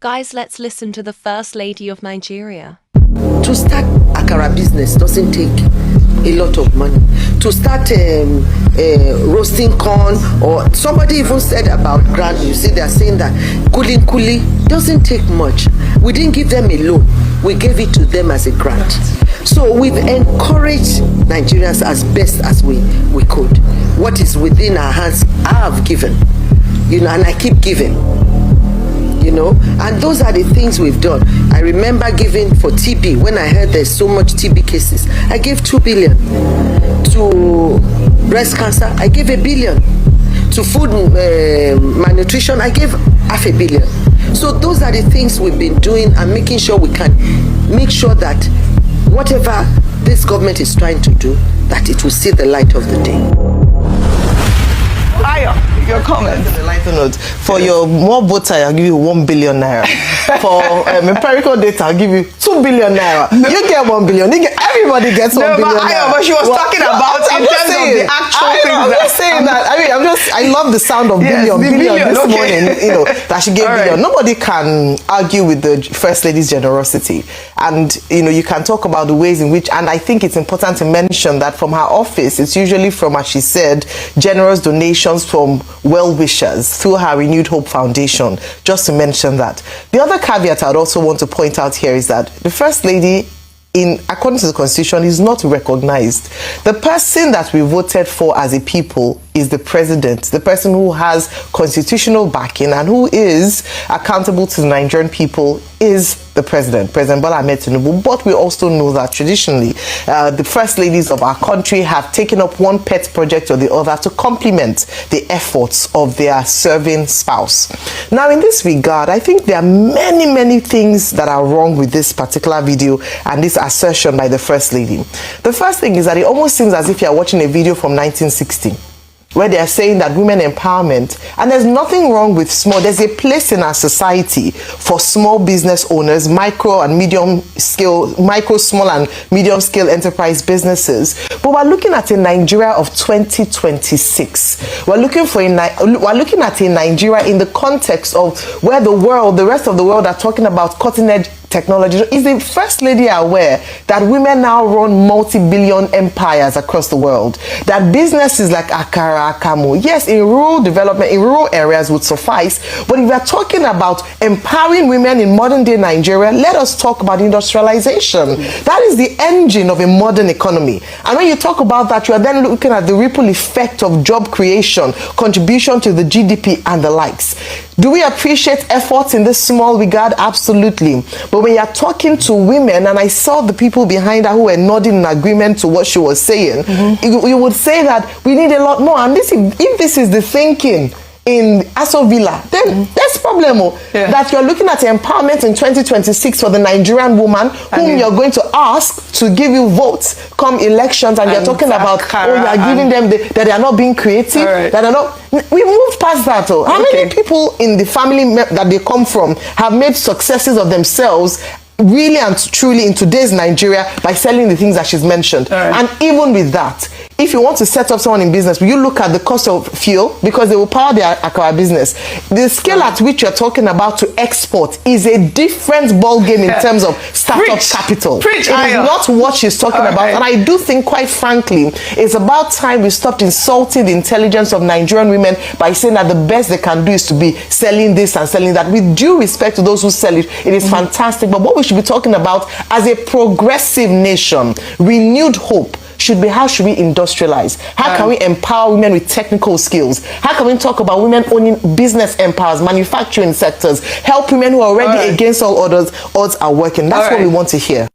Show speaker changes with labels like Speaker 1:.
Speaker 1: Guys, let's listen to the First Lady of Nigeria.
Speaker 2: To start Akara business doesn't take a lot of money. To start roasting corn, or somebody even said about grant, you see they're saying that kuli doesn't take much. We didn't give them a loan, we gave it to them as a grant. So we've encouraged Nigerians as best as we could. What is within our hands, I have given, and I keep giving. And those are the things we've done. I remember giving for TB when I heard there's so much TB cases. I gave 2 billion. To breast cancer, I gave 1 billion. To food malnutrition, I gave 500 million. So those are the things we've been doing and making sure we can make sure that whatever this government is trying to do, that it will see the light of the day.
Speaker 3: Your comments.
Speaker 4: On a lighter note, for your more votes, I'll give you 1 billion naira. For empirical data, I'll give you 2 billion naira. You get 1 billion. Everybody gets 1 billion naira.
Speaker 3: But she was talking about in terms of the actual things.
Speaker 4: I'm just saying that. I love the sound of billion this morning. That she gave billion. Nobody can argue with the First Lady's generosity, and you can talk about the ways in which. And I think it's important to mention that from her office, it's usually from, as she said, generous donations from well-wishers through her Renewed Hope Foundation, just to mention that. The other caveat I'd also want to point out here is that the First Lady, according to the Constitution, is not recognized. The person that we voted for as a people is the president, the person who has constitutional backing and who is accountable to the Nigerian people is the President Bola Ahmed Tinubu. But we also know that traditionally, the First Ladies of our country have taken up one pet project or the other to complement the efforts of their serving spouse. Now, in this regard, I think there are many, many things that are wrong with this particular video and this assertion by the First Lady. The first thing is that it almost seems as if you're watching a video from 1960. Where they are saying that women empowerment, and there's nothing wrong with small. There's a place in our society for small business owners, micro, small and medium scale enterprise businesses. But we're looking at a Nigeria of 2026. We're looking at a Nigeria in the context of where the rest of the world are talking about cutting edge technology. Is the First Lady aware that women now run multi-billion empires across the world? That businesses like Akara, yes, in rural development, in rural areas would suffice. But if we are talking about empowering women in modern day Nigeria, let us talk about industrialization. That is the engine of a modern economy. And when you talk about that, you are then looking at the ripple effect of job creation, contribution to the GDP and the likes. Do we appreciate efforts in this small regard? Absolutely. But when you're talking to women, and I saw the people behind her who were nodding in agreement to what she was saying, you would say that we need a lot more. And if this is the thinking in Aso Villa, then there's problem. That you're looking at empowerment in 2026 for the Nigerian woman whom you're going to ask to give you votes come elections, and you're talking about, you are giving them that they are not being creative, that are not. We moved past that. How many people in the family that they come from have made successes of themselves really and truly in today's Nigeria by selling the things that she's mentioned? And even with that, if you want to set up someone in business, will you look at the cost of fuel? Because they will power their Akara business. The scale at which you're talking about to export is a different ball game in terms of startup capital. It is not what she's talking about. And I do think, quite frankly, it's about time we stopped insulting the intelligence of Nigerian women by saying that the best they can do is to be selling this and selling that. With due respect to those who sell it, it is fantastic. But what we should be talking about as a progressive nation, renewed hope, should be how should we industrialize? How can we empower women with technical skills? How can we talk about women owning business empires, manufacturing sectors, help women who are already against all odds are working? That's what we want to hear.